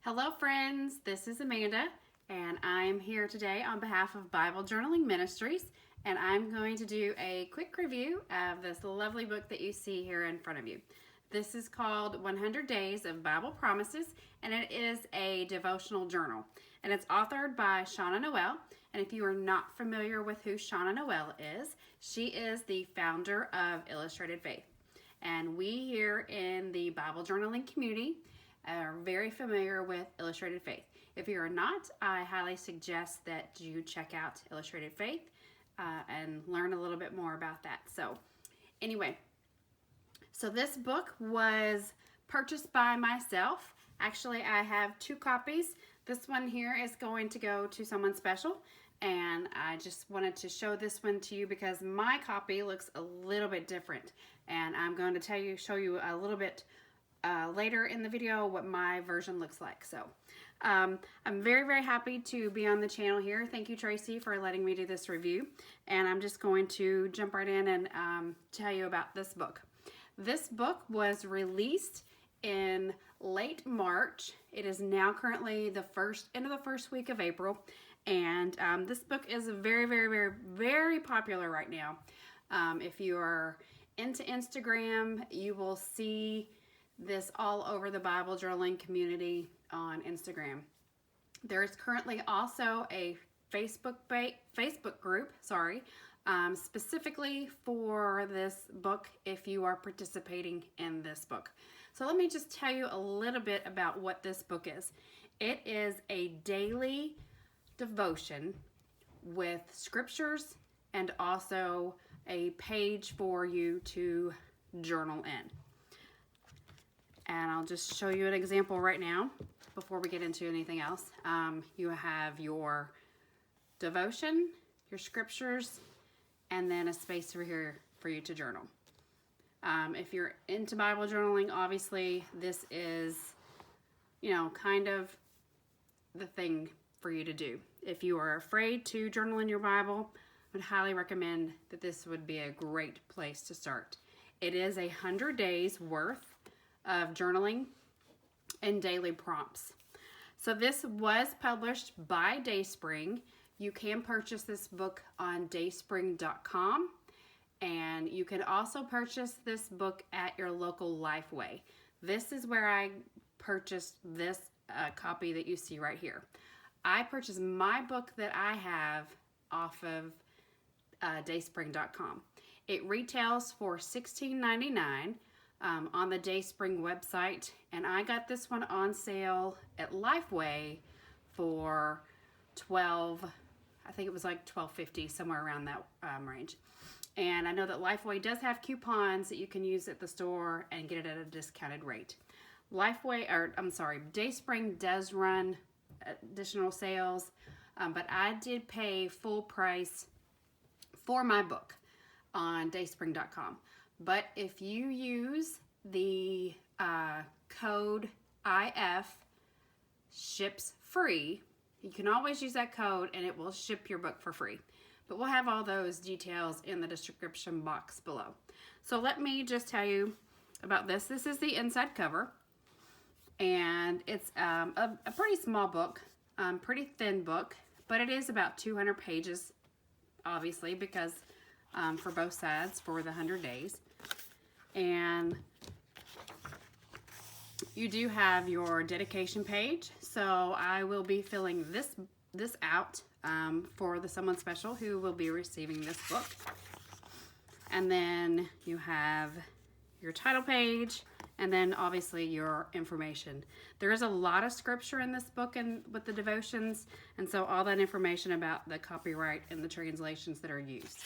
Hello friends, this is Amanda and I'm here today on behalf of Bible Journaling Ministries, and I'm going to do a quick review of this lovely book that you see here in front of you. This is called 100 Days of Bible Promises, and it is a devotional journal, and it's authored by Shauna Noel. And if you are not familiar with who Shauna Noel is, she is the founder of Illustrated Faith, and we here in the Bible journaling community are very familiar with Illustrated Faith. If you are not, I highly suggest that you check out Illustrated Faith and learn a little bit more about that. So this book was purchased by myself. Actually, I have two copies. This one here is going to go to someone special, and I just wanted to show this one to you because my copy looks a little bit different, and I'm going to show you a little bit later in the video what my version looks like. So I'm very, very happy to be on the channel here. Thank you, Tracie, for letting me do this review. And I'm just going to jump right in and tell you about this book. This book was released in late March. It is now currently the end of the first week of April. And this book is very, very, very, very popular right now. If you are into Instagram, you will see this all over the Bible journaling community on Instagram. There is currently also a Facebook group, specifically for this book if you are participating in this book. So let me just tell you a little bit about what this book is. It is a daily devotion with scriptures and also a page for you to journal in. And I'll just show you an example right now before we get into anything else. You have your devotion, your scriptures, and then a space over here for you to journal. If you're into Bible journaling, obviously this is, kind of the thing for you to do. If you are afraid to journal in your Bible, I would highly recommend that this would be a great place to start. It is 100 days worth of journaling and daily prompts. So this was published by Dayspring. You can purchase this book on dayspring.com, and you can also purchase this book at your local LifeWay. This is where I purchased this copy that you see right here. I purchased my book that I have off of dayspring.com. It retails for $16.99 on the Dayspring website, and I got this one on sale at LifeWay for I think it was like $12.50, somewhere around that range. And I know that LifeWay does have coupons that you can use at the store and get it at a discounted rate. Dayspring does run additional sales, but I did pay full price for my book on dayspring.com. But if you use the code IF ships free, you can always use that code and it will ship your book for free. But we'll have all those details in the description box below. So let me just tell you about this. This is the inside cover, and it's a pretty small book, pretty thin book, but it is about 200 pages, obviously, because for both sides for the 100 days. And you do have your dedication page, so I will be filling this out for someone special who will be receiving this book. And then you have your title page, and then obviously your information. There is a lot of scripture in this book and with the devotions, and so all that information about the copyright and the translations that are used.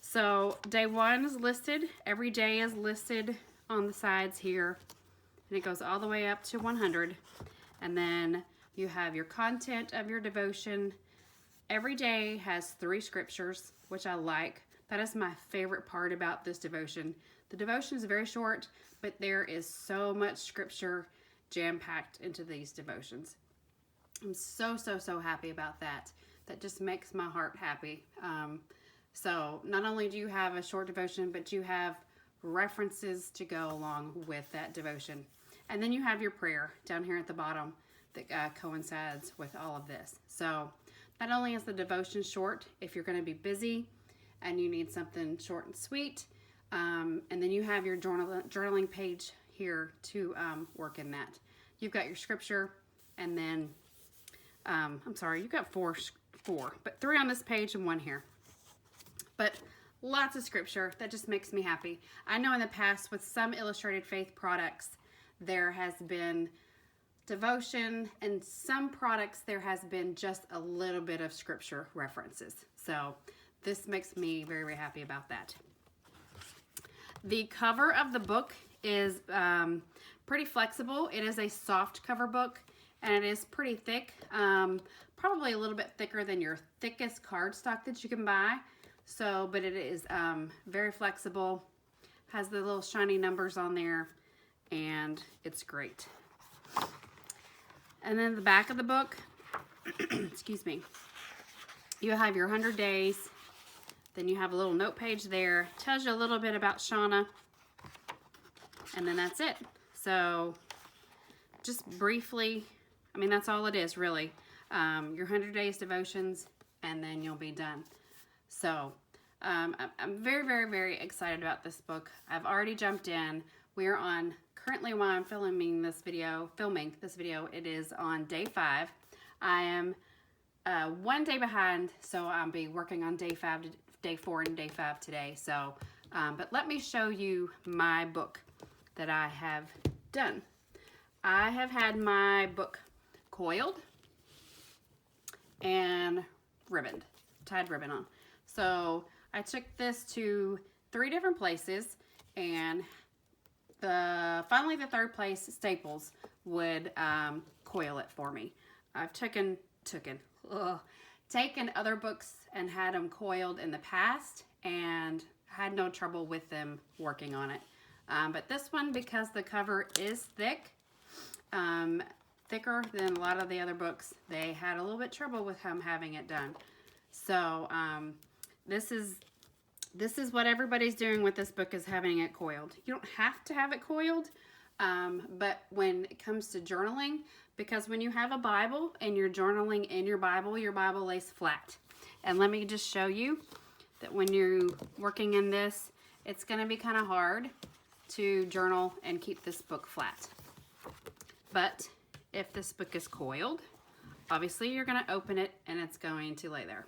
So day one is listed. Every day is listed on the sides here, and it goes all the way up to 100. And then you have your content of your devotion. Every day has 3 scriptures, which I like. That is my favorite part about this devotion. The devotion is very short, but there is so much scripture jam-packed into these devotions. I'm so, so, so happy about that. That just makes my heart happy. So not only do you have a short devotion, but you have references to go along with that devotion. And then you have your prayer down here at the bottom that coincides with all of this. So not only is the devotion short, if you're going to be busy and you need something short and sweet, and then you have your journaling page here to work in that. You've got your scripture, and then, I'm sorry, you've got four, but 3 on this page and 1 here. But lots of scripture. That just makes me happy. I know in the past with some Illustrated Faith products, there has been devotion, and some products there has been just a little bit of scripture references. So this makes me very, very happy about that. The cover of the book is pretty flexible. It is a soft cover book, and it is pretty thick, probably a little bit thicker than your thickest cardstock that you can buy. So, but it is very flexible, has the little shiny numbers on there, and it's great. And then the back of the book, excuse me, you have your 100 days. Then you have a little note page there. Tells you a little bit about Shauna. And then that's it. So just briefly, I mean, that's all it is really. Your 100 days devotions, and then you'll be done. So I'm very, very, very excited about this book. I've already jumped in. We're on, currently while I'm filming this video, it is on day 5. I am 1 day behind, so I'll be working on day 4 and day 5 today. So, but let me show you my book that I have done. I have had my book coiled and ribboned, tied ribbon on. So I took this to 3 different places, and finally the 3rd place, Staples, would coil it for me. I've taken other books and had them coiled in the past and had no trouble with them working on it. But this one, because the cover is thick, thicker than a lot of the other books, they had a little bit trouble with having it done. So this is what everybody's doing with this book, is having it coiled. You don't have to have it coiled, but when it comes to journaling, because when you have a Bible and you're journaling in your Bible lays flat. And let me just show you that when you're working in this, it's going to be kind of hard to journal and keep this book flat. But if this book is coiled, obviously you're going to open it and it's going to lay there.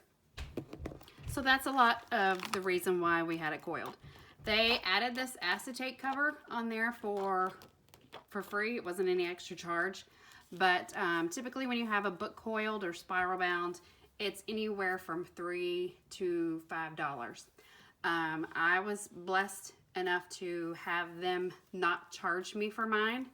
So that's a lot of the reason why we had it coiled. They added this acetate cover on there for free. It wasn't any extra charge. But typically when you have a book coiled or spiral bound, it's anywhere from $3 to $5. I was blessed enough to have them not charge me for mine.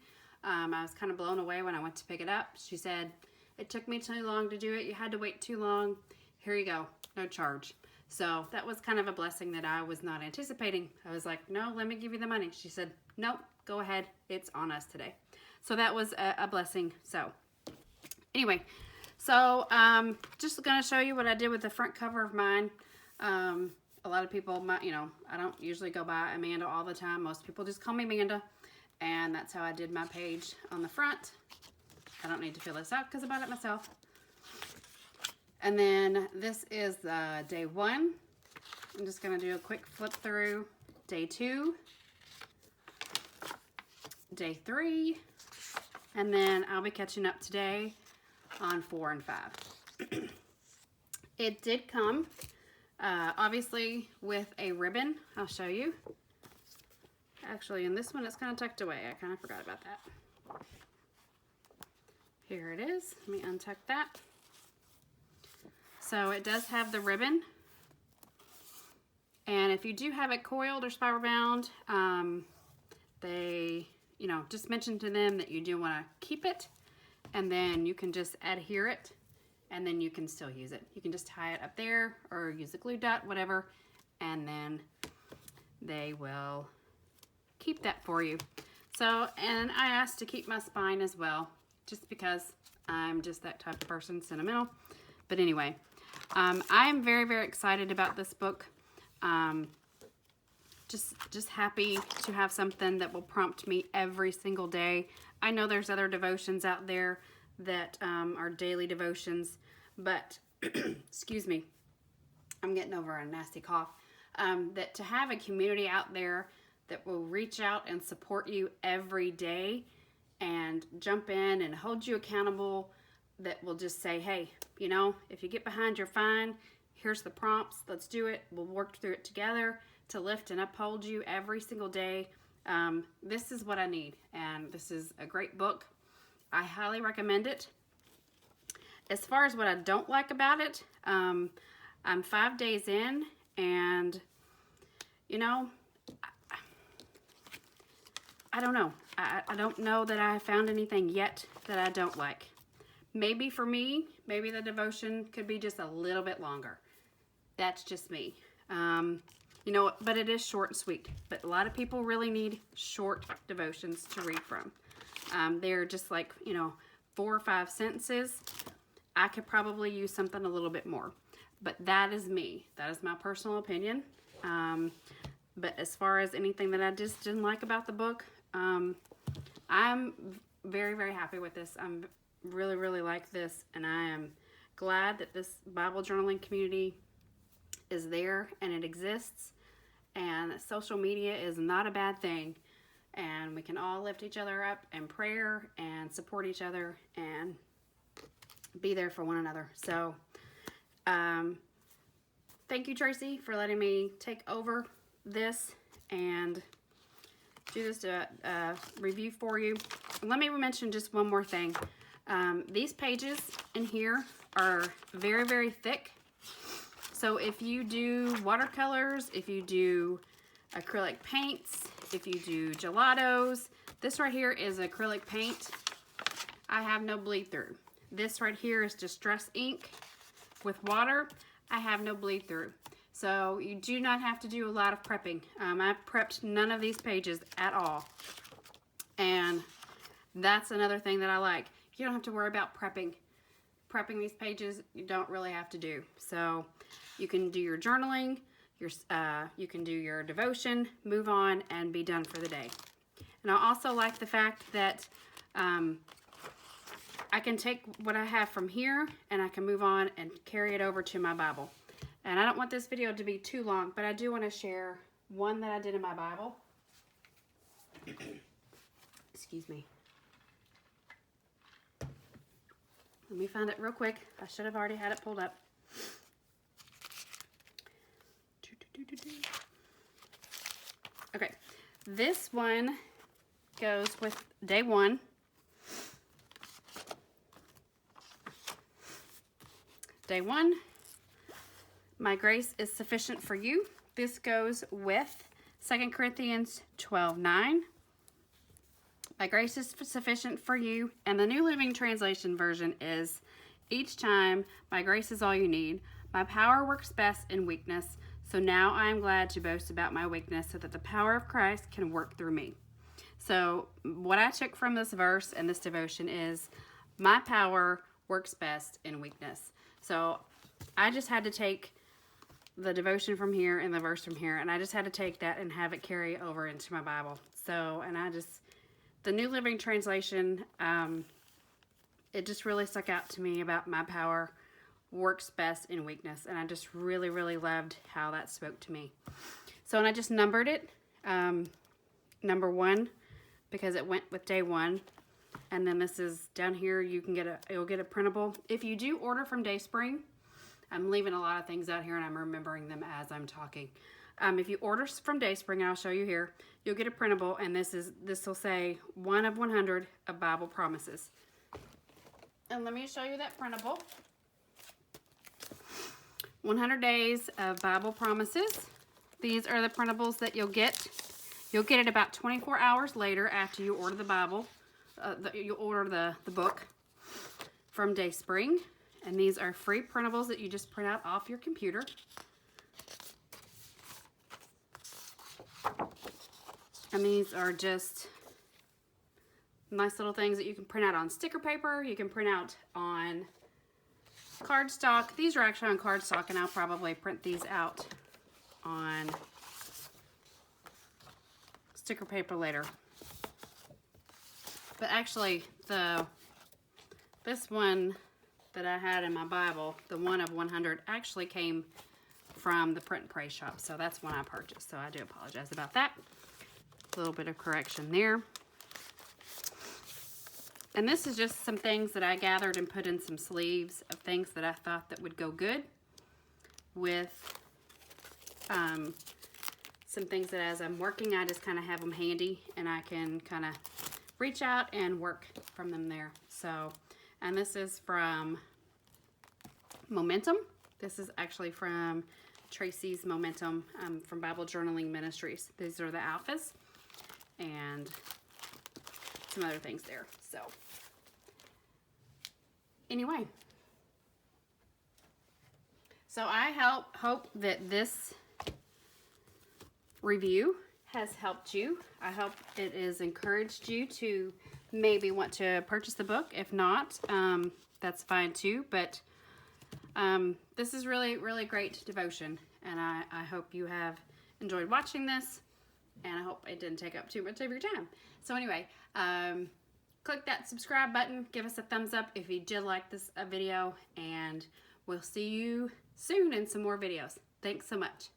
I was kind of blown away when I went to pick it up. She said, "It took me too long to do it. You had to wait too long. Here you go, no charge." So that was kind of a blessing that I was not anticipating. I was like, "No, let me give you the money." She said, "Nope, go ahead. It's on us today." So that was a blessing. So anyway, so just going to show you what I did with the front cover of mine. A lot of people might, I don't usually go by Amanda all the time. Most people just call me Amanda. And that's how I did my page on the front. I don't need to fill this out because I bought it myself. And then this is day 1. I'm just going to do a quick flip through. Day 2. Day 3. And then I'll be catching up today on 4 and 5. It did come, obviously, with a ribbon. I'll show you. Actually, in this one, it's kind of tucked away. I kind of forgot about that. Here it is. Let me untuck that. So it does have the ribbon. And if you do have it coiled or spiral bound, they, just mention to them that you do want to keep it. And then you can just adhere it. And then you can still use it. You can just tie it up there or use a glue dot, whatever. And then they will keep that for you. So, and I asked to keep my spine as well, just because I'm just that type of person, sentimental. But anyway, I am very, very excited about this book. just happy to have something that will prompt me every single day. I know there's other devotions out there that are daily devotions, but excuse me, I'm getting over a nasty cough. That to have a community out there that will reach out and support you every day and jump in and hold you accountable, that will just say, hey, you know, if you get behind, you're fine. Here's the prompts. Let's do it. We'll work through it together to lift and uphold you every single day. This is what I need, and this is a great book. I highly recommend it. As far as what I don't like about it, I'm 5 days in, and you know, I don't know. I don't know that I found anything yet that I don't like. Maybe for me, maybe the devotion could be just a little bit longer. That's just me. You know, but it is short and sweet. But a lot of people really need short devotions to read from. They're just like, you know, 4 or 5 sentences. I could probably use something a little bit more. But that is me. That is my personal opinion. But as far as anything that I just didn't like about the book, I'm very, very happy with this. I'm really, really like this, and I am glad that this Bible journaling community is there and it exists, and social media is not a bad thing, and we can all lift each other up in prayer and support each other and be there for one another. So thank you, Tracie, for letting me take over this and do this review for you. Let me mention just one more thing. These pages in here are very, very thick. So if you do watercolors, if you do acrylic paints, if you do gelatos, this right here is acrylic paint. I have no bleed through. This right here is distress ink with water. I have no bleed through. So you do not have to do a lot of prepping. I've prepped none of these pages at all. And that's another thing that I like. You don't have to worry about prepping. Prepping these pages, you don't really have to do. So you can do your journaling, you can do your devotion, move on, and be done for the day. And I also like the fact that I can take what I have from here and I can move on and carry it over to my Bible. And I don't want this video to be too long, but I do want to share one that I did in my Bible. Excuse me. Let me find it real quick. I should have already had it pulled up. Okay, this one goes with day 1. Day 1, my grace is sufficient for you. This goes with 2 Corinthians 12:9. My grace is sufficient for you. And the New Living Translation version is, each time, my grace is all you need. My power works best in weakness. So now I am glad to boast about my weakness so that the power of Christ can work through me. So what I took from this verse and this devotion is, my power works best in weakness. So I just had to take the devotion from here and the verse from here, and I just had to take that and have it carry over into my Bible. So, and the New Living Translation, it just really stuck out to me about my power works best in weakness. And I just really, really loved how that spoke to me. So, and I just numbered it, number 1, because it went with day 1. And then this is down here, you'll get a printable. If you do order from Dayspring, I'm leaving a lot of things out here and I'm remembering them as I'm talking. If you order from Dayspring, and I'll show you here, you'll get a printable, and this will say 1 of 100 of Bible promises. And let me show you that printable. 100 days of Bible promises. These are the printables that you'll get. You'll get it about 24 hours later after you order the Bible. You order the book from Dayspring. And these are free printables that you just print out off your computer. And these are just nice little things that you can print out on sticker paper. You can print out on cardstock. These are actually on cardstock, and I'll probably print these out on sticker paper later. But actually, this one that I had in my Bible, the one of 100, actually came from the Print and Pray shop. So that's one I purchased. So I do apologize about that. A little bit of correction there. And this is just some things that I gathered and put in some sleeves of things that I thought that would go good with some things that as I'm working, I just kind of have them handy and I can kind of reach out and work from them there. So, and this is from Momentum. This is actually from Tracie's Momentum from Bible Journaling Ministries. These are the alphas and some other things there. So anyway, so I hope that this review has helped you. I hope it has encouraged you to maybe want to purchase the book. If not, that's fine too. But this is really, really great devotion. And I hope you have enjoyed watching this. And I hope it didn't take up too much of your time. So anyway, click that subscribe button. Give us a thumbs up if you did like this video. And we'll see you soon in some more videos. Thanks so much.